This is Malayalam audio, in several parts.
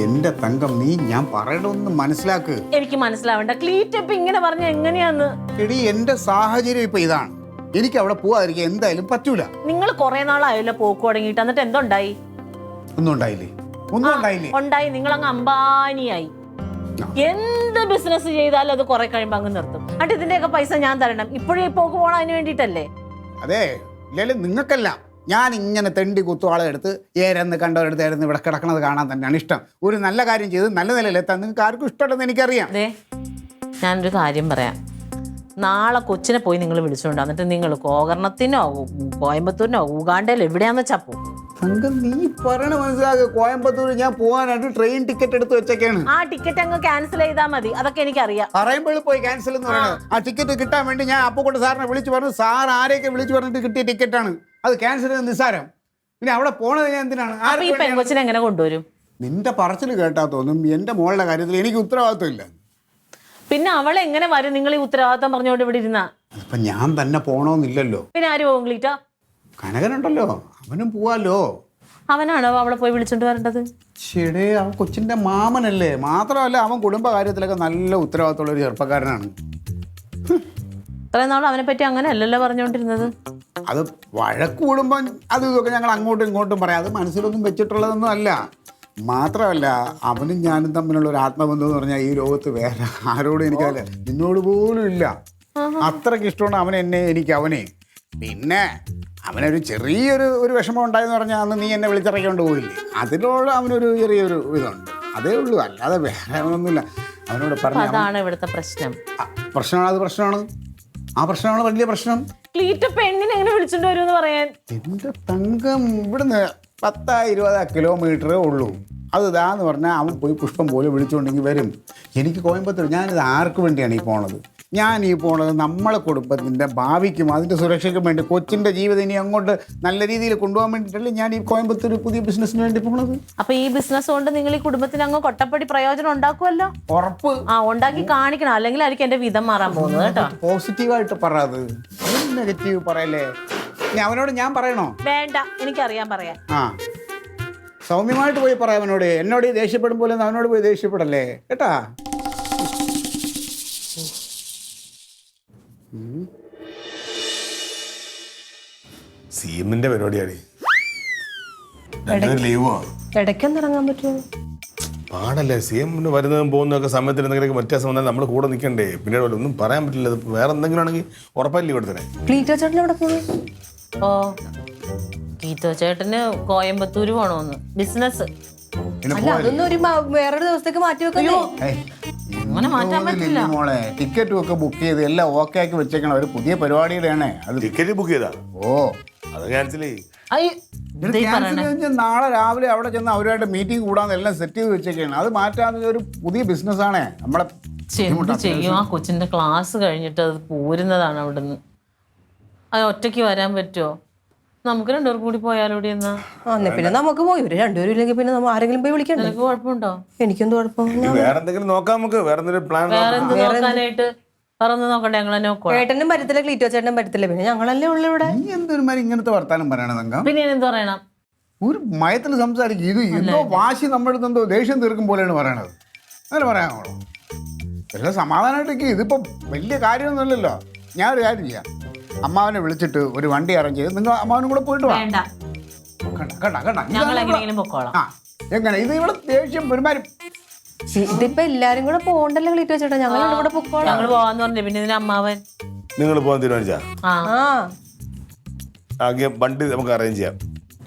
എന്റെ തങ്കം നീ ഞാൻ പറയണമെന്ന് മനസ്സിലാക്ക്. എനിക്ക് മനസ്സിലാവണ്ട. ക്ലീറ്റ് ഇപ്പൊ ഇങ്ങനെ പറഞ്ഞ എങ്ങനെയാന്ന്? എടി എന്റെ സാഹചര്യം ഇപ്പൊ ഇതാണ്. എനിക്ക് അവിടെ പോവാതിരിക്കാൻ എന്തായാലും പറ്റൂല. നിങ്ങൾ കുറെ നാളായല്ലോ പോക്ക് തുടങ്ങിയിട്ട്. എന്നിട്ട് എന്തുണ്ടായി? ഒന്നും ഉണ്ടായില്ലേ? ഒന്നും ഉണ്ടായില്ലേ? ഉണ്ടായി. നിങ്ങൾ അങ്ങ് അംബാനിയായി. എന്ത് ബിസിനസ് ചെയ്താലും അത് കുറെ കഴിയുമ്പോ അങ്ങ് നിർത്തും. എന്നിട്ട് ഇതിന്റെയൊക്കെ പൈസ ഞാൻ തരണം. ഇപ്പോഴേ പോക്ക് പോകണം അതിന് വേണ്ടിട്ടല്ലേ? അതെ, ഇല്ലാലും നിങ്ങൾക്കല്ല. ഞാൻ ഇങ്ങനെ തെണ്ടി കുത്തുവാളെ എടുത്ത് ഏരെന്ന് കണ്ടവരെടുത്തായിരുന്നു ഇവിടെ കിടക്കണത് കാണാൻ തന്നെയാണ് ഇഷ്ടം. ഒരു നല്ല കാര്യം ചെയ്ത് നല്ല നിലയിലെത്താൻ നിങ്ങൾക്ക് ആർക്കും ഇഷ്ടമല്ലെന്ന് എനിക്കറിയാം. അതെ, ഞാനൊരു കാര്യം പറയാം. നാളെ കൊച്ചിനെ പോയി നിങ്ങൾ വിളിച്ചുകൊണ്ട് എന്നിട്ട് നിങ്ങൾ ഗോകർണത്തിനോ കോയമ്പത്തൂരിനോ ഉഗാണ്ടയിലോ എവിടെയാന്ന് വെച്ചാ പോകും. നീ പറയണ മനസ്സിലാക്കുക. കോയമ്പത്തൂർ ഞാൻ പോകാനായിട്ട് ട്രെയിൻ ടിക്കറ്റ് എടുത്ത് വെച്ചൊക്കെയാണ്. ആ ടിക്കറ്റ് അങ്ങ് ക്യാൻസൽ ചെയ്താൽ മതി. അതൊക്കെ എനിക്കറിയാം. പറയുമ്പോൾ പോയി ക്യാൻസൽ എന്ന് പറയുന്നത്. ആ ടിക്കറ്റ് കിട്ടാൻ വേണ്ടി ഞാൻ അപ്പോൾ കൊണ്ട് സാറിനെ വിളിച്ചു പറഞ്ഞു. സാർ ആരെയൊക്കെ വിളിച്ചു പറഞ്ഞിട്ട് കിട്ടിയ ടിക്കറ്റാണ് അത്. ക്യാൻസൽ ചെയ്ത് നിസ്സാരം. പിന്നെ അവിടെ പോണത് ഞാൻ എന്തിനാണ്? ഈ പെൺകൊച്ചിനെ എങ്ങനെ കൊണ്ടുവരും? നിന്റെ പറച്ചിൽ കേട്ടാ തോന്നും എന്റെ മോളുടെ കാര്യത്തിൽ എനിക്ക് ഉത്തരവാദിത്വം ഇല്ല. പിന്നെ അവളെ എങ്ങനെ വരും? നിങ്ങൾ ഈ ഉത്തരവാദിത്തം പറഞ്ഞുകൊണ്ട് ഇവിടെ ഇരുന്ന അപ്പൊ ഞാൻ തന്നെ പോണോന്നില്ലല്ലോ. പിന്നെ ആര് പോകും? ക്ലീറ്റ കനകനുണ്ടല്ലോ, അവനും പോവാലോ. അവനാണോ അവളെ പോയി വിളിച്ചോണ്ട് വരേണ്ടത്? ശരി, അവൻ കൊച്ചിന്റെ മാമനല്ലേ. മാത്രമല്ല അവൻ കുടുംബകാര്യത്തിലൊക്കെ നല്ല ഉത്തരവാദിത്തമുള്ള ഒരു ചെറുപ്പക്കാരനാണ്. ഇത്രയും നാൾ അവനെ പറ്റി അങ്ങനെ അല്ലല്ലോ പറഞ്ഞുകൊണ്ടിരുന്നത്. അത് വഴക്ക് കൂടുമ്പോൾ അത് ഇതൊക്കെ ഞങ്ങൾ അങ്ങോട്ടും ഇങ്ങോട്ടും പറയാം. അത് മനസ്സിലൊന്നും വെച്ചിട്ടുള്ളതൊന്നും അല്ല. മാത്രമല്ല അവനും ഞാനും തമ്മിലുള്ള ഒരു ആത്മബന്ധം എന്ന് പറഞ്ഞാൽ ഈ ലോകത്ത് വേറെ ആരോടും എനിക്കല്ല, നിന്നോട് പോലും ഇല്ല. അത്രയ്ക്ക് ഇഷ്ടമാണ് അവൻ എന്നെ, എനിക്ക് അവനെ. പിന്നെ അവനൊരു ചെറിയൊരു വിഷമം ഉണ്ടായെന്ന് പറഞ്ഞാൽ അന്ന് നീ എന്നെ വിളിച്ചിറക്കിക്കൊണ്ട് പോയില്ലേ, അതിനോട് അവനൊരു ചെറിയൊരു ഇതുണ്ട്. അതേ ഉള്ളൂ, അല്ലാതെ വേറെ ഒന്നുമില്ല. അവനോട് പറഞ്ഞു അതാണ് ഇവിടുത്തെ പ്രശ്നം. പ്രശ്നമാണ്, അത് പ്രശ്നമാണ്. ആ പ്രശ്നമാണ് വലിയ പ്രശ്നം. ക്ലീറ്റ പെണ്ണിനെ എങ്ങനെ വിളിച്ചോണ്ട് വരുമെന്ന് പറയാൻ? എന്റെ തങ്കം ഇവിടുന്ന് 10-20 കിലോമീറ്ററേ ഉള്ളൂ. അത് ഇതാന്ന് പറഞ്ഞാൽ അവൻ പോയി പുഷ്പം പോലെ വിളിച്ചുകൊണ്ടെങ്കിൽ വരും. എനിക്ക് കോയമ്പത്തൂർ, ഞാനിത് ആർക്ക് വേണ്ടിയാണ് ഈ പോണത്? ഞാൻ ഈ പോണത് നമ്മളെ കുടുംബത്തിൻ്റെ ഭാവിക്കും അതിൻ്റെ സുരക്ഷയ്ക്കും വേണ്ടി, കൊച്ചിൻ്റെ ജീവിതം ഇനി അങ്ങോട്ട് നല്ല രീതിയിൽ കൊണ്ടുപോകാൻ വേണ്ടിയിട്ടല്ലേ ഞാൻ ഈ കോയമ്പത്തൂർ പുതിയ ബിസിനസ്സിന് വേണ്ടി പോണത്. അപ്പൊ ഈ ബിസിനസ് കൊണ്ട് നിങ്ങൾ ഈ കുടുംബത്തിന് അങ്ങ് കൊട്ടപ്പടി പ്രയോജനം ഉണ്ടാക്കുമല്ലോ. ഉറപ്പ്. ഉണ്ടാക്കി കാണിക്കണം, അല്ലെങ്കിൽ ആയിരിക്കും എന്റെ വിധം മാറാൻ പോകുന്നത് കേട്ടോ. പോസിറ്റീവായിട്ട് പറയാത്, നെഗറ്റീവ് പറയല്ലേ. ഇനി അവനോട് ഞാൻ പറയണോ? വേണ്ട, എനിക്കറിയാൻ പറയാം. സൗമ്യമായിട്ട് പോയി പറയാം അവനോട്. എന്നോട് ദേഷ്യപ്പെടും പോലെ അവനോട് പോയി ദേഷ്യപ്പെടല്ലേ കേട്ടാ. സിഎമ്മിന്റെ പരിപാടിയാണ്. ലീവോ ഇടയ്ക്കൊന്നും ഇറങ്ങാൻ പറ്റുമോ? പാടല്ലേ. സിഎമ്മിന് വരുന്നതും പോകുന്നതൊക്കെ സമയത്തിന് എന്തെങ്കിലും വ്യത്യാസം വന്നാൽ നമ്മൾ കൂടെ നിൽക്കണ്ടേ. പിന്നീട് ഒന്നും പറയാൻ പറ്റില്ല. വേറെ എന്തെങ്കിലും ആണെങ്കിൽ ഉറപ്പായി ലീവ് എടുത്തേ. ക്ലീറ്റോ ചേട്ടൻ എവിടെ പോകും? ഓ, ക്ലീറ്റോ ചേട്ടന് കോയമ്പത്തൂര് പോണോന്ന് ബിസിനസ്. അതൊന്നും വേറൊരു ദിവസത്തേക്ക് മാറ്റി വെക്കല്ലോ. അങ്ങനെ മാറ്റാൻ പറ്റില്ല മോളെ. ടിക്കറ്റും ഒക്കെ ബുക്ക് ചെയ്ത് എല്ലാം ഓക്കെ ആക്കി വെച്ചേക്കണം. ഒരു പുതിയ പരിപാടിയുടെയാണ് അത്. ടിക്കറ്റ് ബുക്ക് ചെയ്താ? ഓ, അത് ക്യാൻസൽ ചെയ്യും. നാളെ രാവിലെ അവിടെ ചെന്ന് അവരുമായിട്ട് മീറ്റിംഗ് കൂടാന്ന് എല്ലാം സെറ്റ് ചെയ്ത് വെച്ചേക്കാണ്. അത് മാറ്റാൻ ഒരു പുതിയ ബിസിനസ്സാണ് നമ്മളെ. ചെയ്യും. ആ കൊച്ചിന്റെ ക്ലാസ് കഴിഞ്ഞിട്ട് അത് പോരുന്നതാണ് അവിടുന്ന്. അത് ഒറ്റയ്ക്ക് വരാൻ പറ്റുമോ? നമുക്ക് രണ്ടുപേർ കൂടി പോയാലോടി എന്നാ. പിന്നെ നമുക്ക് പോയി. ഇവര് രണ്ടുപേരും ഇല്ലെങ്കിൽ പിന്നെ നമ്മൾ ആരെങ്കിലും പോയി വിളിക്കണ്ടേ? നിനക്ക് കുഴപ്പമുണ്ടോ? എനിക്കെന്ത് കുഴപ്പം? വേറെ എന്തെങ്കിലും നോക്കാം നമുക്ക്. വേറെ എന്തെങ്കിലും പ്ലാൻ നോക്കാനായിട്ട് പറന്ന് നോക്കണ്ടേ? ഞങ്ങളെ നോക്കാം. ഏട്ടനും പറ്റത്തില്ല, ക്ലീറ്റോ ചേട്ടനും പറ്റത്തില്ല, പിന്നെ ഞങ്ങളല്ലേ ഉള്ളു ഇവിടെ. നീ എന്തൊരു ഇങ്ങനത്തെ വർത്താനം പറയണത് തങ്കം? പിന്നെ ഞാൻ എന്ത് പറയണം? ഒരു മയത്തിൽ സംസാരിക്കും. ഇത് എന്തോ വാശി നമ്മുടെ എന്തോ ദേഷ്യം തീർക്കും പോലെയാണ് പറയണത്. അങ്ങനെ പറയാമോ? എല്ലാം സമാധാനമായിട്ടൊക്കെ. ഇതിപ്പോ വലിയ കാര്യമൊന്നുമില്ലല്ലോ. ഞാനൊരു കാര്യം ചെയ്യാം. അമ്മാവനെ വിളിച്ചിട്ട് ഒരു വണ്ടി അറേഞ്ച് ചെയ്ത് നിങ്ങൾ അമ്മാവനും കൂടെ പോയിട്ട് വാ. വേണ്ട, ഞങ്ങൾ എങ്ങനെയെങ്കിലും പൊക്കോളാം. എങ്ങനെ ഇത് ഇവിടെ ദേഷ്യം പെരുമാറും? ഇതിപ്പോ എല്ലാരും കൂടെ പോകണ്ടല്ലോ ക്ലീറ്റോ ചേട്ടാ. ഞങ്ങൾ ഇവിടെ പൊക്കോളാം. ഞങ്ങൾ പോവാന്ന് പറഞ്ഞേ. പിന്നെ ഇതിന് അമ്മാവൻ നിങ്ങൾ പോകാൻ തീരുമാനിച്ചാ ആ വണ്ടി നമുക്ക് അറേഞ്ച് ചെയ്യാം.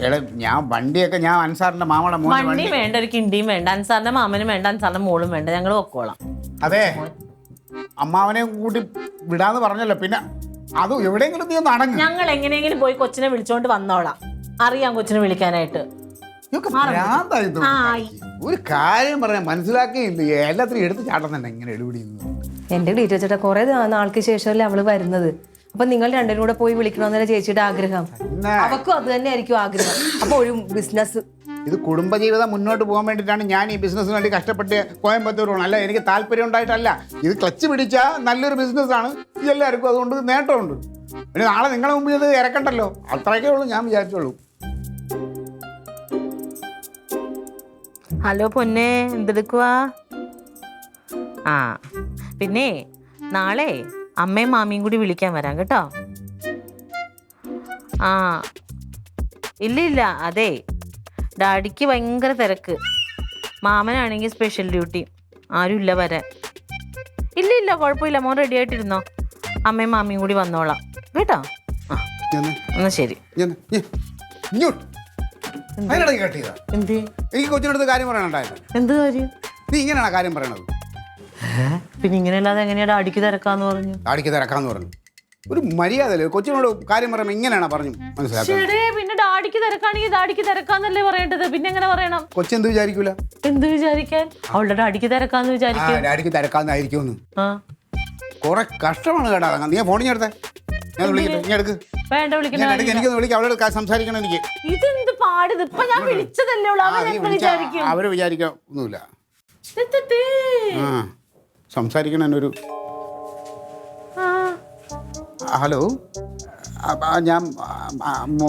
എടാ, ഞാൻ വണ്ടിയൊക്കെ ഞാൻ അൻസാറിന്റെ മാമയുടെ മോനെ വണ്ടി വേണ്ട, ഒരു കിണ്ടിയും വേണ്ട, അൻസാറിന്റെ മാമനും വേണ്ട, അൻസാറിന്റെ മോളും വേണ്ട. ഞങ്ങൾ പൊക്കോളാം. അതെ, അമ്മാവനെ കൂട്ടി വിടാന്ന് പറഞ്ഞല്ലോ. പിന്നെ അത് എവിടെയെങ്കിലും നീ ഒന്ന് അടങ്ങ്. ഞങ്ങൾ എങ്ങനെയെങ്കിലും പോയി കൊച്ചിനെ വിളിച്ചോണ്ട് വന്നോളാം. അറിയാം കൊച്ചിനെ വിളിക്കാനായിട്ട്. ഒരു കാര്യം പറയാൻ മനസ്സിലാക്കിയില്ല. എല്ലാത്തിനും എടുത്ത് ചാട്ടം തന്നെ ഇങ്ങനെ എടുപിടി. എന്റെ ക്ലീറ്റോ ചേട്ടാ കുറെ നാൾക്ക് ശേഷമല്ലേ അവള് വരുന്നത്. അപ്പൊ നിങ്ങൾ രണ്ടുപേരും കൂടെ പോയി വിളിക്കണമെന്നല്ലേ ചേച്ചിയുടെ ആഗ്രഹം. അവക്കും അത് തന്നെ ആയിരിക്കും ആഗ്രഹം. അപ്പൊ ഒരു ബിസിനസ്, ഇത് കുടുംബജീവിതം മുന്നോട്ട് പോകാൻ വേണ്ടിയിട്ടാണ് ഞാൻ ഈ ബിസിനസ്സിന് വേണ്ടി കഷ്ടപ്പെട്ട് കോയമ്പത്തൂർ പോകണം. അല്ല, എനിക്ക് താല്പര്യം ഉണ്ടായിട്ടല്ല. ഇത് ക്ലച്ച് പിടിച്ചാൽ നല്ലൊരു ബിസിനസ്സാണ്. എല്ലാവർക്കും അതുകൊണ്ട് നേട്ടമുണ്ട്. പിന്നെ നാളെ നിങ്ങളെ മുമ്പിൽ ഇത് ഇറക്കണ്ടല്ലോ. അത്രയൊക്കെ ഉള്ളൂ ഞാൻ വിചാരിച്ചോളൂ. ഹലോ പൊന്നെ, എന്തെടുക്കുവാ? ആ പിന്നെ നാളെ അമ്മയും മാമിയും കൂടി വിളിക്കാൻ വരാം കേട്ടോ. ആ ഇല്ല അതെ, ഡാഡിക്ക് ഭയങ്കര തിരക്ക്, മാമനാണെങ്കിൽ സ്പെഷ്യൽ ഡ്യൂട്ടി, ആരും ഇല്ല വരാൻ. ഇല്ല കുഴപ്പമില്ല, മോൻ റെഡി ആയിട്ടിരുന്നോ, അമ്മയും മാമിയും കൂടി വന്നോളാം കേട്ടോ. ആ എന്നാ ശരി. എന്ത് എനിക്ക് കൊച്ചിനടുത്ത് കാര്യം പറയണുണ്ടായിരുന്നു. എന്ത് കാര്യം? നീ ഇങ്ങനെയാണ് കാര്യം പറയണത്? പിന്നെ ഇങ്ങനെയല്ലാതെ എങ്ങനെയാ ഡാഡിക്ക് തിരക്കാന്ന് പറഞ്ഞു? ഡാഡിക്ക് തിരക്കാന്ന് പറഞ്ഞു. ഒരു മര്യാദ കൊച്ചിനോട് കാര്യം പറയുമ്പോൾ ഇങ്ങനെയാണ് പറഞ്ഞു മനസ്സിലാക്കുന്നത്. പിന്നെ ഡാഡിക്ക് തിരക്കാണെങ്കിൽ ഡാഡിക്ക് തിരക്കാന്നല്ലേ പറയേണ്ടത്, പിന്നെ എങ്ങനെ പറയണം? കൊച്ചെന്ത് വിചാരിക്കൂല? എന്ത് വിചാരിക്കാൻ? അവളുടെ ഡാഡിക്ക് തിരക്കാന്ന് വിചാരിക്കും. ഡാഡിക്ക് തിരക്കാന്നായിരിക്കും. ആ കുറെ കഷ്ടമാണ് കേട്ടാ. നീ ഫോണിൽ എടുത്തേ, ഞാൻ വിളിക്കട്ടെ. നീ എടുക്ക്. വേണ്ട വിളിക്കണ. എനിക്കൊന്ന് വിളിക്കാം, അവളോട് സംസാരിക്കണം. എനിക്ക് ഇതെന്ത് പാടിത്? ഇപ്പൊ ഞാൻ വിളിച്ചതല്ലേ ഉള്ളൂ, അവൻ വിചാരിക്കും. അവര് വിചാരിക്കാൻ ഒന്നുമില്ല. സംസാരിക്കണം എന്നൊരു. ഹലോ, ഞാൻ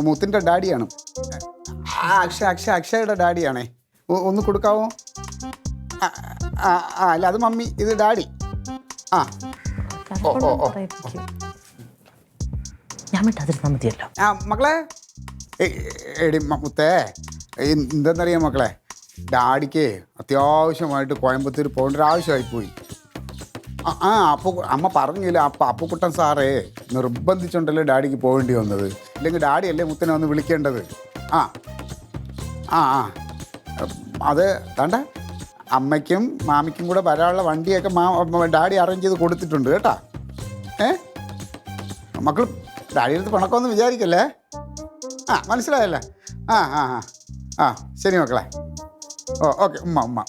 മുത്തിൻ്റെ ഡാഡിയാണ്. അക്ഷയുടെ ഡാഡിയാണേ. ഒന്ന് കൊടുക്കാവോ? അല്ല അത് മമ്മി, ഇത് ഡാഡി. ആ ഞാൻ വിട്ടാതിരുന്നാ മതിയല്ലോ. മക്കളെ, എടി മുത്തേ, എന്തെന്നറിയാം മക്കളെ, ഡാഡിക്ക് അത്യാവശ്യമായിട്ട് കോയമ്പത്തൂർ പോകേണ്ട ഒരു ആവശ്യമായിപ്പോയി. അമ്മ പറഞ്ഞില്ല, അപ്പുക്കുട്ടൻ സാറേ നിർബന്ധിച്ചുണ്ടല്ലോ ഡാഡിക്ക് പോകേണ്ടി വന്നത്. ഇല്ലെങ്കിൽ ഡാഡിയല്ലേ മുത്തിനെ വന്ന് വിളിക്കേണ്ടത്. അത് വേണ്ട, അമ്മയ്ക്കും മാമിക്കും കൂടെ വരാനുള്ള വണ്ടിയൊക്കെ ഡാഡി അറേഞ്ച് ചെയ്ത് കൊടുത്തിട്ടുണ്ട് കേട്ടാ. മക്കൾ ഡാഡിയുടെ അടുത്ത് പണക്കമൊന്നും വിചാരിക്കല്ലേ. മനസ്സിലായല്ലേ? ശരി മക്കളെ. ഓക്കെ. ഉമ്മ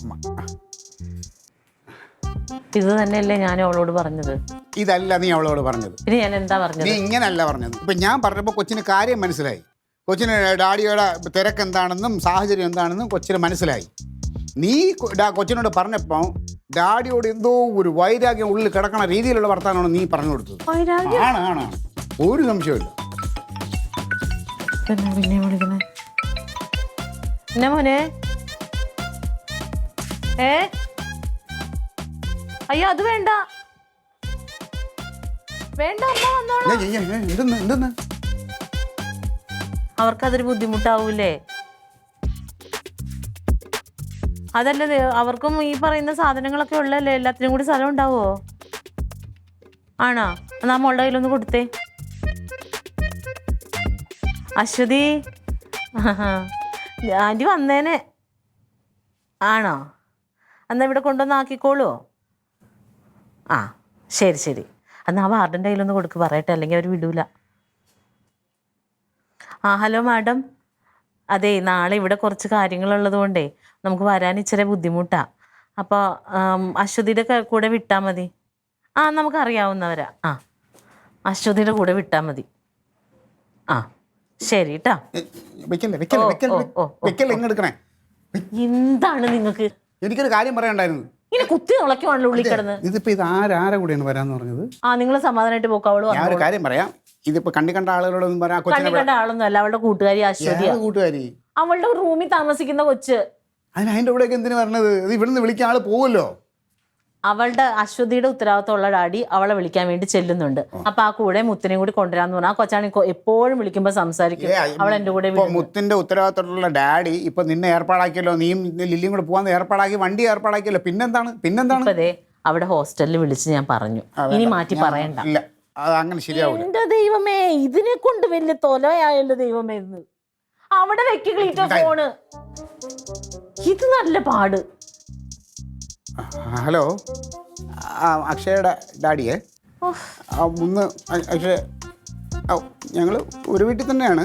ഇത് തന്നെയല്ലേ ഞാൻ അവളോട് പറഞ്ഞത്? ഇതല്ല നീ അവളോട് പറഞ്ഞത്. പിന്നെ ഞാൻ എന്താ പറഞ്ഞത്? നീ ഇങ്ങനല്ല പറഞ്ഞത്. ഇപ്പം ഞാൻ പറഞ്ഞപ്പോൾ കൊച്ചിന് കാര്യം മനസ്സിലായി. കൊച്ചിന് ഡാഡിയുടെ തിരക്ക് എന്താണെന്നും സാഹചര്യം എന്താണെന്നും കൊച്ചിന് മനസ്സിലായി. നീ കൊച്ചിനോട് പറഞ്ഞപ്പോൾ ഡാഡിയോട് എന്തോ ഒരു വൈരാഗ്യം ഉള്ളിൽ കിടക്കണ രീതിയിലുള്ള വർത്താനമാണ് നീ പറഞ്ഞു കൊടുത്തത്. ആണ് ഒരു സംശയമില്ല. പിന്നെ വിളിക്കണേ എന്നാ മോനെ? അയ്യോ അത് വേണ്ട അമ്മ വന്നോളാം. എന്തെന്ന്? അവർക്കതൊരു ബുദ്ധിമുട്ടാവൂലേ? അതല്ലേ, അവർക്കും ഈ പറയുന്ന സാധനങ്ങളൊക്കെ ഉള്ളല്ലേ, എല്ലാത്തിനും കൂടി സ്ഥലം ഉണ്ടാവോ? ആണോ? എന്നാ മോളുടെ കയ്യിലൊന്ന് കൊടുത്തേ. അശ്വതി ആൻറ്റി വന്നേനെ. ആണോ? എന്നാ ഇവിടെ കൊണ്ടുവന്ന് ആക്കിക്കോളുവോ? ശരി. എന്നാൽ ആ വാർഡൻ്റെ കയ്യിലൊന്ന് കൊടുക്ക്, പറയട്ടെ, അല്ലെങ്കിൽ അവർ വിടൂല. ഹലോ മാഡം, അതെ നാളെ ഇവിടെ കുറച്ച് കാര്യങ്ങളുള്ളത് കൊണ്ടേ നമുക്ക് വരാൻ ഇച്ചിരി ബുദ്ധിമുട്ടാണ്. അപ്പോൾ അശ്വതിയുടെ കൂടെ വിട്ടാൽ മതി. നമുക്കറിയാവുന്നവരാ. അശ്വതിയുടെ കൂടെ വിട്ടാൽ മതി. ശരി കേട്ടോ. എന്താണ് നിങ്ങൾക്ക്? എനിക്കൊരു കാര്യം പറയണ്ടായിരുന്നു. ഇങ്ങനെ കുത്തി തുളയ്ക്കുവാണല്ലോ ഉള്ളിൽ കിടന്ന്. ഇതിപ്പോ ഇത് ആരാരെ കൂടെയാണ് വരാന്ന് പറഞ്ഞത്? നിങ്ങൾ സമാധാനമായിട്ട് പോക്കാവളൂ. ഞാൻ ഒരു കാര്യം പറയാം. ഇതിപ്പോ കണ്ട ആളുകളോടൊന്നും പറയാം. കണ്ട ആളൊന്നും അല്ല, അവളുടെ കൂട്ടുകാരി അശ്വതി. കൂട്ടുകാരി അവളുടെ റൂമിൽ താമസിക്കുന്ന കൊച്ച്. അതിന്റെ ഇവിടേക്ക് എന്തിനു പറഞ്ഞത്? ഇത് ഇവിടുന്ന് വിളിക്കാൻ ആള് പോവല്ലോ. അവളുടെ അശ്വതിയുടെ ഉത്തരവാദിത്തമുള്ള ഡാഡി അവളെ വിളിക്കാൻ വേണ്ടി ചെല്ലുന്നുണ്ട്. അപ്പൊ ആ കൂടെ മുത്തിനെ കൂടി കൊണ്ടുവരാന്ന് പറഞ്ഞാൽ ആ കൊച്ചാണ് എപ്പോഴും വിളിക്കുമ്പോ സംസാരിക്കും. അവൾ എന്റെ കൂടെ മുത്തിന്റെ ഉത്തരവാദിത്തമുള്ള ഡാഡി ഇപ്പൊ നിന്നെ ഏർപ്പാടാക്കിയല്ലോ. നീയും ലില്ലിയും കൂടെ പോവാൻ ഏർപ്പാടാക്കി, വണ്ടി ഏർപ്പാടാക്കിയല്ലോ. പിന്നെന്താണ് അതെ അവിടെ ഹോസ്റ്റലിൽ വിളിച്ച് ഞാൻ പറഞ്ഞു, ഇനി മാറ്റി പറയണ്ട. ഇല്ല, അങ്ങനെ ശരിയാവില്ല. എന്റെ ദൈവമേ, ഇതിനെ കൊണ്ട് വലിയ തൊലയായല്ലോ ദൈവമേ. ഇന്ന് അവിടെ വെക്കിട്ടോ ഫോണ്. ഇത് നല്ല പാട്. ഹലോ, അക്ഷയുടെ ഡാഡിയെ. ഒന്ന് അക്ഷയ, ഞങ്ങൾ ഒരു വീട്ടിൽ തന്നെയാണ്.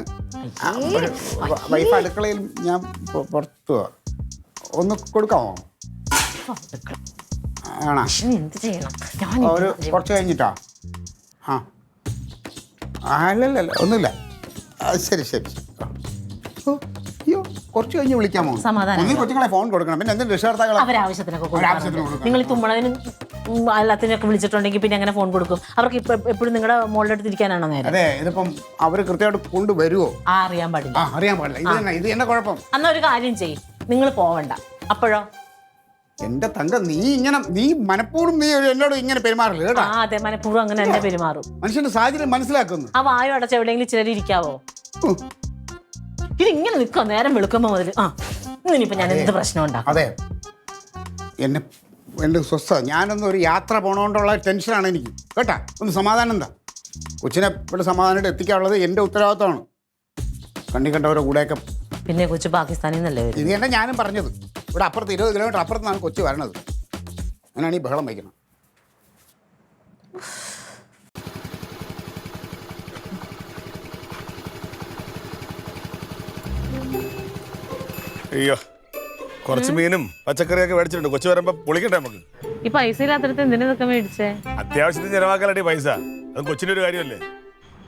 വൈഫ് അടുക്കളയിൽ, ഞാൻ പുറത്തു പോവാ. ഒന്ന് കൊടുക്കാമോ? ആണോ? എന്ത് ചെയ്യണം? ഒരു കുറച്ച് കഴിഞ്ഞിട്ടാ? അല്ലല്ല ഒന്നുമില്ല. ശരി. അയ്യോ, കുറച്ച് കഴിഞ്ഞ് വിളിക്കാമോ? കൊച്ചുങ്ങളെ ഫോൺ കൊടുക്കണം. പിന്നെ എന്തെങ്കിലും രക്ഷകർത്താക്കൾ നിങ്ങൾ ഈ തുമ്മണതിനും എല്ലാത്തിനൊക്കെ വിളിച്ചിട്ടുണ്ടെങ്കിൽ പിന്നെ എങ്ങനെ ഫോൺ കൊടുക്കും? അവർക്ക് എപ്പോഴും നിങ്ങളുടെ മോളുടെ അടുത്ത് ഇരിക്കാനാണോ നേരം? അതെ, ഇതിപ്പം അവര് കൃത്യമായിട്ട് കൊണ്ടുവരുമോ? അറിയാൻ പാടില്ല. ഇത് എന്നെ കുഴപ്പം. എന്നാ ഒരു കാര്യം ചെയ്യും, നിങ്ങൾ പോവണ്ട. അപ്പോഴോ? എന്റെ തങ്ക, നീ മനഃപൂർവ്വം നീ എന്നോട് ഇങ്ങനെ പെരുമാറില്ല കേട്ടാ. ആ അതെ, മനഃപൂർവ്വം അങ്ങനെ തന്നെ പെരുമാറും. മനുഷ്യന്റെ സാഹചര്യം മനസ്സിലാക്കുന്നു. ആ വായു അടച്ച എവിടെയെങ്കിലും ചിലർ ഇരിക്കാവോ? ഇതിങ്ങനെ നിൽക്കോ നേരം വെളുക്കുമ്പോ മുതൽ? ആ ഇനിയിപ്പോ ഞാൻ എന്ത് പ്രശ്നം ഉണ്ടാക്കും? അതെ, എൻ്റെ സ്വസ്ഥത, ഞാനൊന്ന് ഒരു യാത്ര പോണോണ്ടുള്ള ടെൻഷനാണ് എനിക്ക് കേട്ടാ. ഒന്ന് സമാധാനം എന്താ, കൊച്ചിനെ ഇവിടെ സമാധാനമായിട്ട് എത്തിക്കാനുള്ളത് എൻ്റെ ഉത്തരവാദിത്തമാണ്. കണ്ണി കണ്ടവരുടെ കൂടെയൊക്കെ. പിന്നെ കൊച്ചു പാകിസ്ഥാനിൽ നിന്നല്ലേ വരും? ഇത് തന്നെ ഞാനും പറഞ്ഞത്. ഇവിടെ അപ്പുറത്ത് 20 കിലോമീറ്റർ അപ്പുറത്താണ് കൊച്ചു വരണത്. അങ്ങനെയാണ് ഈ ബഹളം വയ്ക്കണം. അയ്യോ, കുറച്ച് മീനും പച്ചക്കറിയൊക്കെ മേടിച്ചിട്ടുണ്ട്. കൊച്ചു വരുമ്പോ പൊളിക്കട്ടെ നമുക്ക്. ഈ പൈസ ഇല്ലാത്തടത്ത് എന്തിനാ ഇതൊക്കെ മേടിച്ചേ? അത്യാവശ്യത്തിന് ചെലവാക്കാലേ പൈസ. അത് കൊച്ചിന്റെ ഒരു കാര്യമല്ലേ.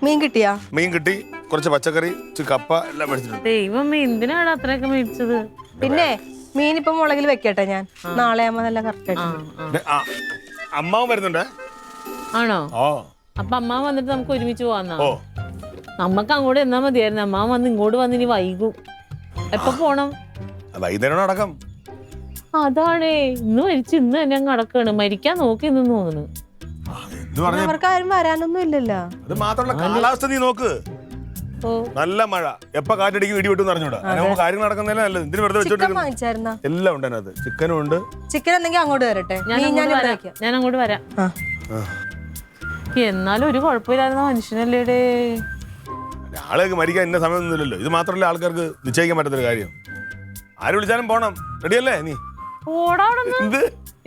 മീൻ കിട്ടിയാ? മീൻ കിട്ടി, കുറച്ച് പച്ചക്കറി, ഇച്ചിരി കപ്പ എല്ലാം മേടിച്ചിട്ടുണ്ട്. ദൈവമേ, എന്തിനാണ് അത്രയൊക്കെ മേടിച്ചത്? പിന്നെ മീൻ ഇപ്പൊ മുളകിൽ വെക്കട്ടെ, ഞാൻ നാളെ ആകുമ്പോ നല്ല കറക്റ്റ് ആയിട്ട്. അമ്മാവും വരുന്നുണ്ടേ. ആണോ? ഓ, അപ്പൊ അമ്മാവൻ വന്നിട്ട് നമുക്ക് ഒരുമിച്ച് പോവാന്നാ? ഓ, നമ്മക്ക് അങ്ങോട്ട് എന്നാ മതിയായിരുന്നു. അമ്മാവൻ വന്ന് ഇങ്ങോട്ട് വന്ന് ഇനി വൈകും. എപ്പൊ പോണം? വൈകുന്നേരം അടക്കം. അതാണേ, ഇന്ന് മരിച്ച് ഇന്ന് തന്നെ അങ്ങ് അടക്കാണ്. മരിക്കാൻ നോക്കി എന്ന് തോന്നുന്നു. അവർക്ക് ആരും വരാനൊന്നും ഇല്ലല്ലോ. അത് മാത്രമല്ല, കാലാവസ്ഥ നീ നോക്ക്. ഓ, നല്ല മഴ, എപ്പ കാറ്റടിക്കും ഇടി വെട്ടും അറിഞ്ഞൂടാ. നമുക്ക് കാര്യങ്ങൾ നടക്കുന്നതല്ലേ നല്ലത്. എന്തിനു വെറുതെ വെച്ചോണ്ടിരിക്കുന്നു? വാങ്ങിച്ചായിരുന്ന എല്ലാം ഉണ്ട് അതിനകത്ത്. ചിക്കനും ഉണ്ട്. ചിക്കൻ എന്തെങ്കിലും അങ്ങോട്ട് വരട്ടെ, ഞാൻ അങ്ങോട്ട് വരാം. എന്നാലും ഒരു കുഴപ്പമില്ലായിരുന്ന മനുഷ്യനല്ലേടേ. ആളുകൾക്ക് മരിക്കാൻ ഇന്ന സമയമൊന്നുമില്ലല്ലോ. ഇത് മാത്രമല്ല ആൾക്കാർക്ക് നിശ്ചയിക്കാൻ പറ്റാത്തൊരു കാര്യം. ആര് വിളിച്ചാലും പോണം. റെഡിയല്ലേ നീ? ഓടാണെന്ന്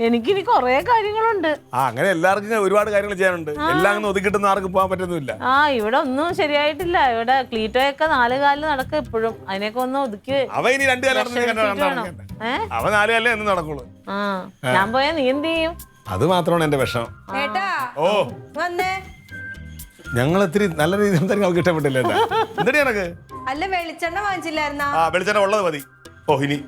എനിക്കിനി കൊറേ കാര്യങ്ങളുണ്ട്. അങ്ങനെ എല്ലാവർക്കും ഒരുപാട് കാര്യങ്ങൾ ചെയ്യാനുണ്ട്. എല്ലാം അങ്ങനെ ഒതുക്കിട്ടുന്ന ആർക്കും പോകാൻ പറ്റുന്നില്ല. ഇവിടെ ഒന്നും ശരിയായിട്ടില്ല. ഇവിടെ ക്ലീറ്റോയൊക്കെ 4 കാലിൽ നടക്കുക എപ്പോഴും. അതിനൊക്കെ ഒന്ന് ഒതുക്കി. അവ ഇനി 2 കാലം അവ 4 കാലേ എന്ന് നടക്കുള്ളൂ. ഞാൻ പോയാ നീ എന്ത് ചെയ്യും? അത് മാത്രമാണ് എന്റെ വിഷമം. ഓ, വന്നേ. ഞങ്ങൾ ഇത്തിരി നല്ല രീതിയിൽ സംസാരിക്കാൻ അവർക്ക് ഇഷ്ടപ്പെട്ടില്ല. എന്താ എനക്ക്? അല്ല, വെളിച്ചെണ്ണ വാങ്ങിച്ചില്ലായിരുന്ന? ആ, വെളിച്ചെണ്ണ ഉള്ളത് മതി. ഓ, ഇനി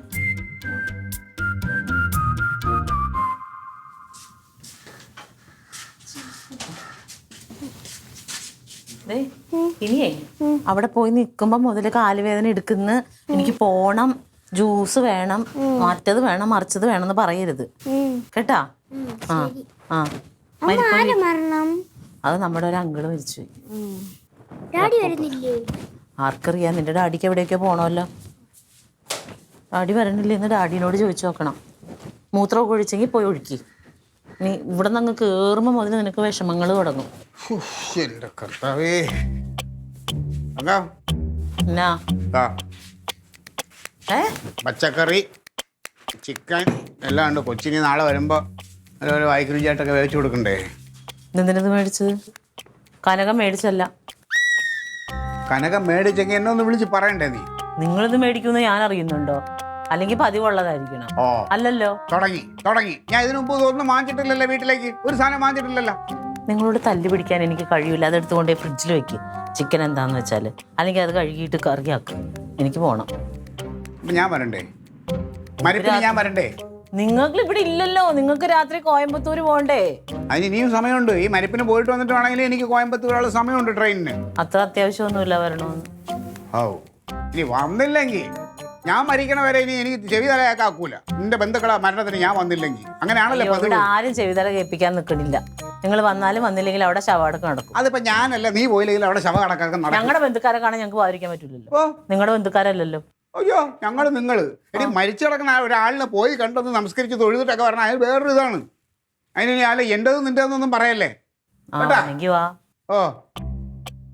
ഇനിയേ അവിടെ പോയി നിൽക്കുമ്പോ മുതല് കാലുവേദന എടുക്കുന്ന, എനിക്ക് പോണം, ജ്യൂസ് വേണം, മറ്റത് വേണം, മറിച്ചത് വേണമെന്ന് പറയരുത് കേട്ടാ. ആ ആ അത് നമ്മുടെ ഒരു അങ്കിള് മരിച്ചു. ആർക്കറിയാം, നിന്റെ ഡാഡിക്ക് എവിടെയൊക്കെ പോണമല്ലോ. ഡാഡി വരണില്ലേ എന്ന് ഡാഡിനോട് ചോദിച്ചു നോക്കണം. മൂത്രമൊക്കെ ഒഴിച്ചെങ്കിൽ പോയി ഒഴുക്കി. നീ ഇവിടെ നിന്ന് അങ്ങ് കേറുമ്പോ മുതൽ നിനക്ക് വിഷമങ്ങൾ തുടങ്ങും. എന്റെ കർത്താവേ. എന്നാ പച്ചക്കറി, ചിക്കൻ എല്ലാം ഉണ്ട്. കൊച്ചിന് നാളെ വരുമ്പോ അതുപോലെ വായിക്കുരുചായിട്ടൊക്കെ വേവിച്ചു കൊടുക്കണ്ടേ. എന്തിനത് മേടിച്ചത്? കനകം മേടിച്ചല്ല. കനകം മേടിച്ചെങ്കിൽ എന്നെ ഒന്ന് വിളിച്ച് പറയണ്ടേ നീ? നിങ്ങളിത് മേടിക്കുന്ന ഞാൻ അറിയുന്നുണ്ടോ? അല്ലെങ്കിൽ പതിവുള്ളതായിരിക്കണം. അല്ലല്ലോ. തുടങ്ങി. ഞാൻ ഇതിനു മുമ്പ് ഒന്നും വാങ്ങിച്ചിട്ടില്ലല്ലോ വീട്ടിലേക്ക്. ഒരു സാധനം വാങ്ങിച്ചിട്ടില്ലല്ലോ. നിങ്ങളോട് തല്ലി പിടിക്കാൻ എനിക്ക് കഴിയില്ല. അതെടുത്തുകൊണ്ടേ ഫ്രിഡ്ജിൽ വെക്ക്. ചിക്കൻ എന്താന്ന് വെച്ചാൽ, അല്ലെങ്കിൽ അത് കഴുകിയിട്ട് കറിയാക്കും. എനിക്ക് പോണം. ഞാൻ വരണ്ടേ? മരിപ്പിന് ഞാൻ വരണ്ടേ? നിങ്ങൾക്ക് ഇവിടെ ഇല്ലല്ലോ. നിങ്ങൾക്ക് രാത്രി കോയമ്പത്തൂർ പോകണ്ടേ? അതിന് ഇനിയും സമയമുണ്ട്. ഈ മരിപ്പിന് പോയിട്ട് വന്നിട്ട് വേണമെങ്കിൽ എനിക്ക് കോയമ്പത്തൂരുള്ള സമയമുണ്ട് ട്രെയിനിന്. അത്ര അത്യാവശ്യമൊന്നുമില്ല വരണമെന്ന്. ഓ, ഇനി വന്നില്ലെങ്കിൽ ഞാൻ മരിക്കണ വരെ ഇനി എനിക്ക് ചെവി തലയാക്കാക്കൂല. നിന്റെ ബന്ധുക്കളാ മരണത്തിന് ഞാൻ വന്നില്ലെങ്കിൽ. അങ്ങനെയാണല്ലോ ഇവിടെ ആരും ചെവിതല കേൾപ്പിക്കാൻ നിൽക്കണില്ല. നിങ്ങൾ വന്നാലും വന്നില്ലെങ്കിൽ അവിടെ ശവടക്കം നടക്കും. അതിപ്പോ ഞാനല്ല, നീ പോയില്ലെങ്കിൽ അവിടെ ശവ അടക്കം നടക്കും. ഞങ്ങളുടെ ബന്ധുക്കാരെ കാണാൻ ഞങ്ങൾക്ക് വാദിക്കാൻ പറ്റില്ലല്ലോ. നിങ്ങളുടെ ബന്ധുക്കാരല്ലല്ലോ. അയ്യോ, നിങ്ങള് ഇനി മരിച്ചു കിടക്കുന്ന ഒരാളിനെ പോയി കണ്ടൊന്ന് നമസ്കരിച്ച് തൊഴുതിട്ടൊക്കെ പറഞ്ഞാൽ അത് വേറൊരു ഇതാണ്. അതിന് അല്ല എന്റേതും നിന്റേതൊന്നും പറയല്ലേ. ഓ,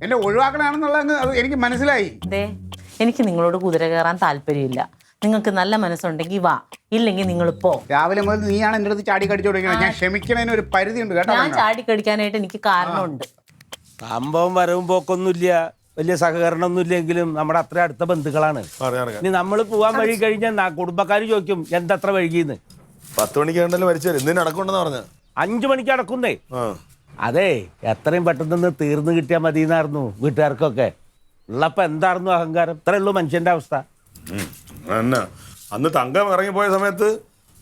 എന്നെ ഒഴിവാക്കണമെന്നുള്ളത് എനിക്ക് മനസ്സിലായി. എനിക്ക് നിങ്ങളോട് കുതിര കയറാൻ താല്പര്യമില്ല. നിങ്ങൾക്ക് നല്ല മനസ്സുണ്ടെങ്കിൽ വാ, ഇല്ലെങ്കിൽ നിങ്ങൾ പോ. രാവിലെ മുതൽ നീയാണ് എൻ്റെ അടുത്ത് ചാടി കടിച്ചു കൊടുക്കുന്നത്. ഞാൻ ക്ഷമിക്കണതിന് ഒരു പരിധി ഉണ്ട് കേട്ടോ. ഞാൻ ചാടി കടിക്കാനായിട്ട് എനിക്ക് കാരണമുണ്ട്. സംഭവം വരവും പോക്കൊന്നുമില്ല, വലിയ സഹകരണമൊന്നും ഇല്ലെങ്കിലും നമ്മുടെ അത്ര അടുത്ത ബന്ധുക്കളാണ്. ഇനി നമ്മൾ പോവാൻ വഴി കഴിഞ്ഞാൽ കുടുംബക്കാർ ചോദിക്കും എന്തത്ര വൈകിന്ന്. 10 മണിക്ക് കണ്ടല്ലോ മരിച്ചു. എന്തിനു അടക്കമുണ്ടെന്ന് പറഞ്ഞ 5 മണിക്ക് അടക്കുന്നേ. അതെ, എത്രയും പെട്ടെന്ന് തീർന്നു കിട്ടിയാൽ മതിയെന്നായിരുന്നു വീട്ടുകാർക്കൊക്കെ. ഉള്ളപ്പോ എന്തായിരുന്നു അഹങ്കാരം? ഇത്രേ ഉള്ളൂ മനുഷ്യന്റെ അവസ്ഥ. അന്ന് തങ്കം ഇറങ്ങിപ്പോയ സമയത്ത്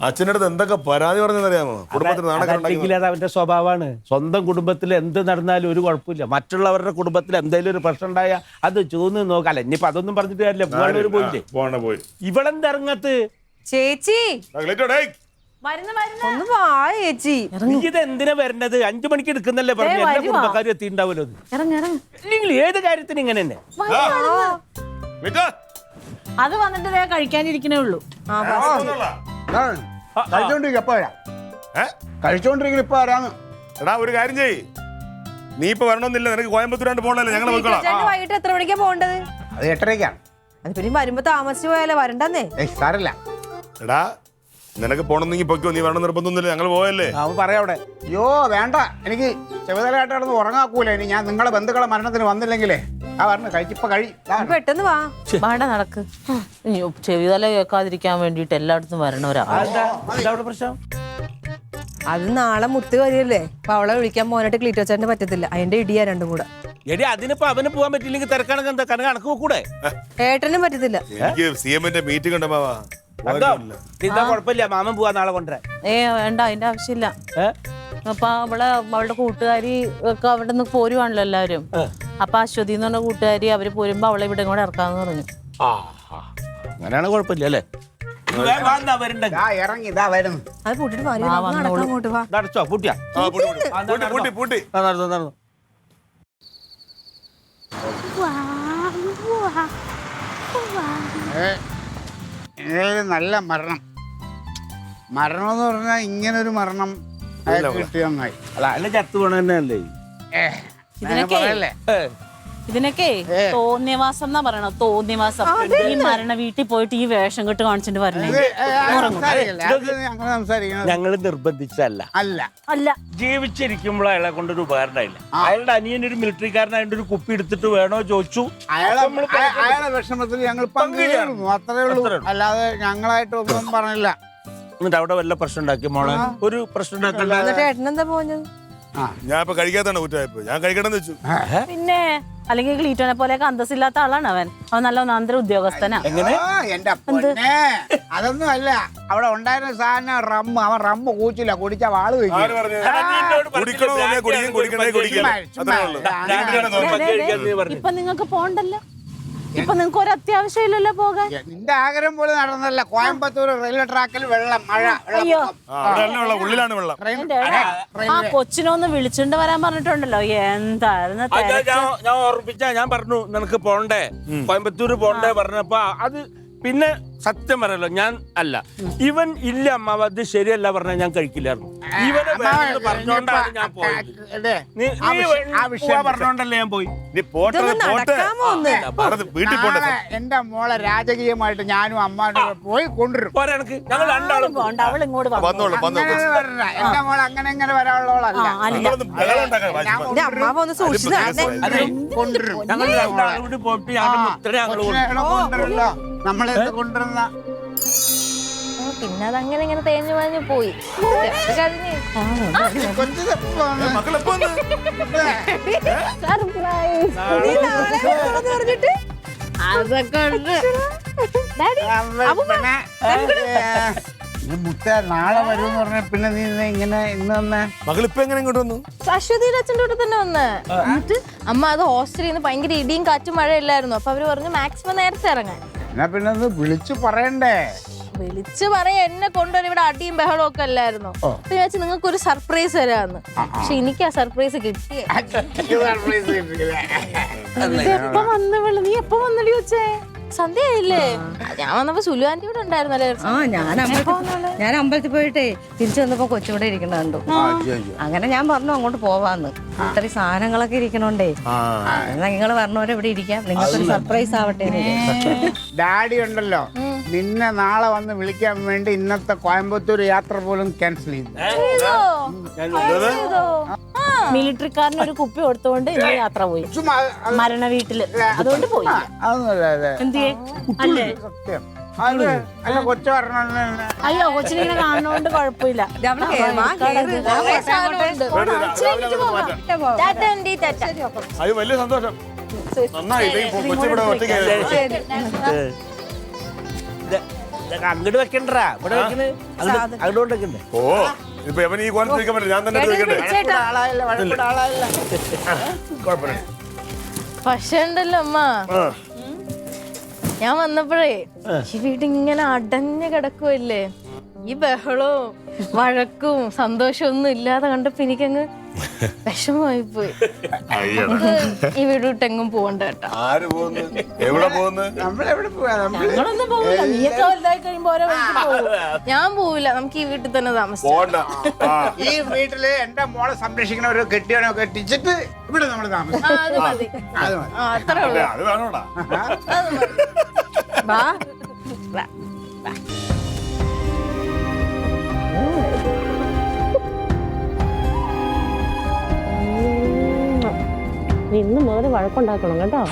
അച്ഛൻ്റെ അടുത്ത് എന്തൊക്കെ പരാതി പറഞ്ഞെന്നറിയാമോ? കുടുംബത്തിൽ അത് അവന്റെ സ്വഭാവമാണ്. സ്വന്തം കുടുംബത്തിൽ എന്ത് നടന്നാലും ഒരു കുഴപ്പമില്ല. മറ്റുള്ളവരുടെ കുടുംബത്തിൽ എന്തെങ്കിലും ഒരു പ്രശ്നം ഉണ്ടായാൽ അത് ചൂന്ന് നോക്കാല്ല. ഇനിയിപ്പോ അതൊന്നും പറഞ്ഞിട്ട് കാര്യമില്ല. പോകാനൊരു പോയില്ലേ? പോയി ഇവളെന്ത് ഇറങ്ങത്ത് ചേച്ചി ഒന്ന് വാ ചേച്ചി. നീ ഇത് എന്തിനാ വരണത്? 5 മണിക്ക് എടുക്കുന്നല്ലേ പറഞ്ഞു. എല്ലാ കുടുംബക്കാരും എത്തിണ്ടാവല്ലോ. ഇല്ലെങ്കിൽ ഏത് കാര്യത്തിന് ഇങ്ങനെ തന്നെ. അത് വന്നിട്ട് ദേ കഴിക്കാനിരിക്കണേ ഉള്ളൂ. കഴിച്ചോണ്ടിരിക്കും എപ്പോ വരാം. കഴിച്ചോണ്ടിരിക്കും ഇപ്പൊ വരാന്ന്. എടാ ഒരു കാര്യം ചെയ്യ്, നീ ഇപ്പൊ വരണമെന്നില്ല, നിനക്ക് കോയമ്പത്തൂരാണ്ട് പോകണല്ലേ, ഞങ്ങൾ ചേട്ടന് വൈകിട്ട് എത്ര മണിക്കാ പോകേണ്ടത്? അത് 8:30-ക്കാണ്. അത് പിന്നെ വരുമ്പോ താമസിച്ചു പോയാലേ വരണ്ടെന്നേ. സാരല്ല. എടാ നിനക്ക് പോണെന്നെങ്കിൽ പൊക്കോ, നീ വരണം നിർബന്ധമൊന്നുമില്ല, ഞങ്ങൾ പോയല്ലേ. അവൻ പറയാ അവിടെ. അയ്യോ വേണ്ട, എനിക്ക് ചെറുതലായിട്ട് കിടന്ന് ഉറങ്ങാക്കൂല. ഇനി ഞാൻ നിങ്ങളെ ബന്ധുക്കളെ മരണത്തിന് വന്നില്ലെങ്കിലേ പറഞ്ഞു കഴിച്ചിപ്പോ കഴി. പെട്ടെന്ന് വാ. വേണ്ട നടക്ക്. ചെവിതല കേൾക്കാതിരിക്കാൻ വേണ്ടിട്ട് എല്ലായിടത്തും വരണവരാ. പ്രശ്നം അത് നാളെ മുത്ത് വരികയല്ലേ, അപ്പൊ അവളെ വിളിക്കാൻ പോകാനായിട്ട് ക്ലീറ്റോ ചേട്ടന് പറ്റത്തില്ല. അതിന്റെ ഇടിയാ രണ്ടും കൂടെ. എടി അതിനിപ്പോ അവന് പോകാൻ പറ്റില്ലെങ്കിൽ തിരക്കാണെങ്കിൽ എന്താ കണക്ക് കൂടെ? ഏട്ടനും പറ്റത്തില്ല. എനിക്ക് CM-ന്റെ മീറ്റിംഗ് ഉണ്ട് മാവാ. ഇതാ കുഴപ്പമില്ല, മാമൻ പോവാ നാളെ കൊണ്ടുവരാൻ. വേണ്ട, അതിന്റെ ആവശ്യമില്ല. അപ്പൊ അവളുടെ കൂട്ടുകാരി ഒക്കെ അവിടെ നിന്ന് പോരുവാണല്ലോ എല്ലാവരും. അപ്പൊ അശ്വതി എന്ന് പറഞ്ഞ കൂട്ടുകാരി അവര് പോരുമ്പോ അവളെ ഇവിടെ കൂടെ ഇറക്കാന്ന് പറഞ്ഞു. അങ്ങനെയാണ് കുഴപ്പമില്ല അല്ലേ? ഇറങ്ങി ഇതാ വരുന്നു. അത് പൂട്ടിട്ട് അങ്ങോട്ട് വാ. അടച്ചോ? പൂട്ടിയാ? പൂട്ടി. നടന്നു. നല്ല മരണം എന്ന് പറഞ്ഞാൽ ഇങ്ങനൊരു മരണം കിട്ടിയെന്നായി. അല്ല ചത്തു പോണ തന്നെയല്ലേ ഇതിനൊക്കെ തോന്നിയവാസം എന്നാ പറയണ. തോന്നിയവാസം. ഈ മരണ വീട്ടിൽ പോയിട്ട് ഈ വേഷം കെട്ട് കാണിച്ചിട്ട് വരണേ. ഞങ്ങള് നിർബന്ധിച്ചല്ല. അല്ല ജീവിച്ചിരിക്കുമ്പോൾ അയാളെ കൊണ്ടൊരു ഉപകാരം ഉണ്ടായില്ല. അയാളുടെ അനിയനൊരു മിലിറ്ററിക്കാരനായിട്ട് ഒരു കുപ്പി എടുത്തിട്ട് വേണോ ചോദിച്ചു. അയാളെ വിഷമത്തിൽ ഞങ്ങൾ പങ്കുചേർന്നു, അത്രേ ഉള്ളൂ. അല്ലാതെ ഞങ്ങളായിട്ടൊന്നും പറഞ്ഞില്ല. എന്നിട്ട് അവിടെ വല്ല പ്രശ്നം ഉണ്ടാക്കി മോളെ? ഒരു പ്രശ്നം ഉണ്ടാക്കണ്ട. ഏട്ടനെന്താ പോഞ്ഞത്? ഞാൻ ഇപ്പൊ കഴിക്കാത്താണ് കുറ്റമായിപ്പോ. ഞാൻ കഴിക്കണമെന്ന് വെച്ചു. പിന്നെ അല്ലെങ്കിൽ ക്ലീറ്റോനെ പോലെയൊക്കെ അന്തസ്സില്ലാത്ത ആളാണ് അവൻ. അവൻ നല്ല ഒന്നാന്തര ഉദ്യോഗസ്ഥനാ. എന്റെ പൊന്നേ, അതൊന്നും അല്ല. അവിടെ ഉണ്ടായിരുന്ന സാധനം റമ്മ്. അവൻ റമ്മ് കൂച്ചില്ല, കുടിച്ച വാള് ഇപ്പൊ നിങ്ങക്ക് പോണ്ടല്ലോ. ഇപ്പൊ നിങ്ങക്ക് ഒരു അത്യാവശ്യം ഇല്ലല്ലോ പോകാൻ. നിന്റെ ആഗ്രഹം പോലെ നടന്നല്ല. കോയമ്പത്തൂർ റെയിൽവേ ട്രാക്കിൽ വെള്ളം, മഴ. അയ്യോ, ഉള്ളിലാണ് വെള്ളം. ആ കൊച്ചിനൊന്ന് വിളിച്ചുകൊണ്ട് വരാൻ പറഞ്ഞിട്ടുണ്ടല്ലോ. എന്തായിരുന്നു ഞാൻ ഓർമ്മിച്ച, ഞാൻ പറഞ്ഞു നിനക്ക് പോണ്ടേ, കോയമ്പത്തൂര് പോണ്ടേ പറഞ്ഞപ്പോ അത് പിന്നെ സത്യം പറയല്ലോ, ഞാൻ അല്ല ഇവൻ ഇല്ല അമ്മാവ, അത് ശരിയല്ല പറഞ്ഞാൽ ഞാൻ കഴിക്കില്ലായിരുന്നു. ഇവനെ പറഞ്ഞോണ്ടാണ് ഞാൻ പോയത്. പറഞ്ഞോണ്ടല്ലേ ഞാൻ പോയി. വീട്ടിൽ പോട്ടെ. എന്റെ മോളെ രാജകീയമായിട്ട് ഞാനും അമ്മാനും പോയി കൊണ്ടുവരും. ഞങ്ങൾ രണ്ടാളും പോണ്ട, അവൾ ഇങ്ങോട്ട് എന്റെ മോൾ അങ്ങനെ ഇങ്ങനെ വരാനുള്ളവളല്ല. അമ്മാവ ഒന്ന് സൂക്ഷിച്ചു കൊണ്ടുവരും. ഞങ്ങൾ രണ്ടാളും കൂടി പോയിട്ട് ഞങ്ങളുടെ മുത്തനെ ഞങ്ങൾ കൊണ്ടുവരല്ലോ. നമ്മളെന്ത് കൊണ്ടുവരുന്ന. പിന്നെ അതങ്ങനെ ഇങ്ങനെ തേഞ്ഞു മാഞ്ഞു പോയി. മുത്ത നാളെ വരും പറഞ്ഞ പിന്നെ നീ ഇങ്ങനെ ഇന്ന് വന്നേ. മകളിപ്പോ എങ്ങനെ ഇങ്ങോട്ട് വന്നു? അശ്വതിയുടെ അച്ഛൻ്റെ കൂടെ തന്നെ വന്ന്. എന്നിട്ട് അമ്മ അത് ഹോസ്റ്റലിൽ നിന്ന് ഭയങ്കര ഇടിയും കാറ്റും മഴയില്ലായിരുന്നു. അപ്പൊ അവര് പറഞ്ഞു മാക്സിമം നേരത്തെ ഇറങ്ങാൻ. എന്നാ പിന്നെ ഒന്ന് വിളിച്ചു പറയണ്ടേ? വിളിച്ചു പറയാ എന്നെ കൊണ്ടുവരും. ഇവിടെ അടിയും ബഹളവും ഒക്കെ അല്ലായിരുന്നു. അപ്പൊ ഞാൻ വെച്ചാൽ നിങ്ങൾക്ക് ഒരു സർപ്രൈസ് തരാന്ന്. പക്ഷെ എനിക്ക് ആ സർപ്രൈസ് കിട്ടിയേ. എപ്പോ വന്നു? നീ എപ്പോ വന്നടി വെച്ചേ? സന്ധ്യയായില്ലേ? ഞാൻ വന്നപ്പോ സുലു ആന്റി ഇവിടെ ഉണ്ടായിരുന്നല്ലേ? ഞാൻ അമ്പലത്തിൽ പോയിട്ടേ തിരിച്ചു വന്നപ്പോ കൊച്ചുകൂടെ ഇരിക്കണ കണ്ടു. അങ്ങനെ ഞാൻ പറഞ്ഞു അങ്ങോട്ട് പോവാന്ന്. ഇത്രയും സാധനങ്ങളൊക്കെ ഇരിക്കണോണ്ടേ നിങ്ങൾ പറഞ്ഞവരെ ഇവിടെ ഇരിക്കാം, നിങ്ങൾക്കൊരു സർപ്രൈസ് ആവട്ടെ. ഡാഡി ഉണ്ടല്ലോ, നിന്നെ നാളെ വന്ന് വിളിക്കാൻ വേണ്ടി ഇന്നത്തെ കോയമ്പത്തൂർ യാത്ര പോലും ക്യാൻസൽ ചെയ്തു. മിലിറ്ററിക്കാരന് ഒരു കുപ്പി കൊടുത്തുകൊണ്ട് ഇന്ന് യാത്ര പോയി മരണ വീട്ടില്. അതുകൊണ്ട് പോയി. എന്തിയെ? അല്ലേ? കൊച്ചു പറഞ്ഞ അയ്യോ, കൊച്ചിനിങ്ങനെ കാണുന്നോണ്ട് കുഴപ്പമില്ല. അത് വലിയ സന്തോഷം. നന്നായി കൊച്ചിവിടെ ഒറ്റയ്ക്ക് അങ്ങോട്ട് വെക്കണ്ടാ, ഇവിടെ വെക്കണേ അങ്ങോട്ട് വെക്കണ്ടേ? ഓ ഇപ്പൊ എവൻ ഈ കോലത്ത് ചോദിക്കാൻ പറ്റില്ല, ഞാൻ തന്നെ ചോദിക്കണ്ടേ? കുഴപ്പമില്ല. പക്ഷേ ഉണ്ടല്ലോ അമ്മ, ഞാൻ വന്നപ്പോഴേ ഈ വീട് ഇങ്ങനെ അടഞ്ഞു കിടക്കുമല്ലേ, ഈ ബഹളവും വഴക്കും സന്തോഷവും ഒന്നും ഇല്ലാതെ കണ്ടപ്പോ എനിക്കങ്ങ് വിഷമമായി പോയി. ഈ വീട് വിട്ടെങ്ങും പോകണ്ട കേട്ടോ. ആര് പോകുന്നു? എവിടെ പോകുന്നു? നമ്മളെവിടെ പോവാ? ഞങ്ങളൊന്നും പോവില്ല, നീയൊക്കെ വലുതായി കഴിയുമ്പോ ഓരോ വഴിക്ക് പോകും. ഞാൻ പോവില്ല, നമുക്ക് ഈ വീട്ടിൽ തന്നെ താമസിക്കാം. പോണ്ട. ഈ വീട്ടില് എന്റെ മോളെ സംരക്ഷിക്കണ ഒരു കെട്ടിയവനോ കെട്ടിച്ചിട്ട് ഇവിടെ നമ്മൾ താമസിക്കും. അത് മതി, അത് മതി. അത്രേ ഉള്ളൂ. അത് വേണോടാ. അത് മതി. വാ. ഇന്ന് മുതൽ വഴക്കുണ്ടാക്കണം കേട്ടോ.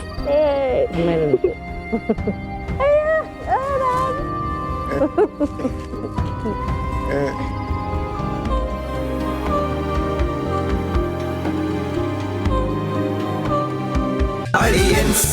Audience.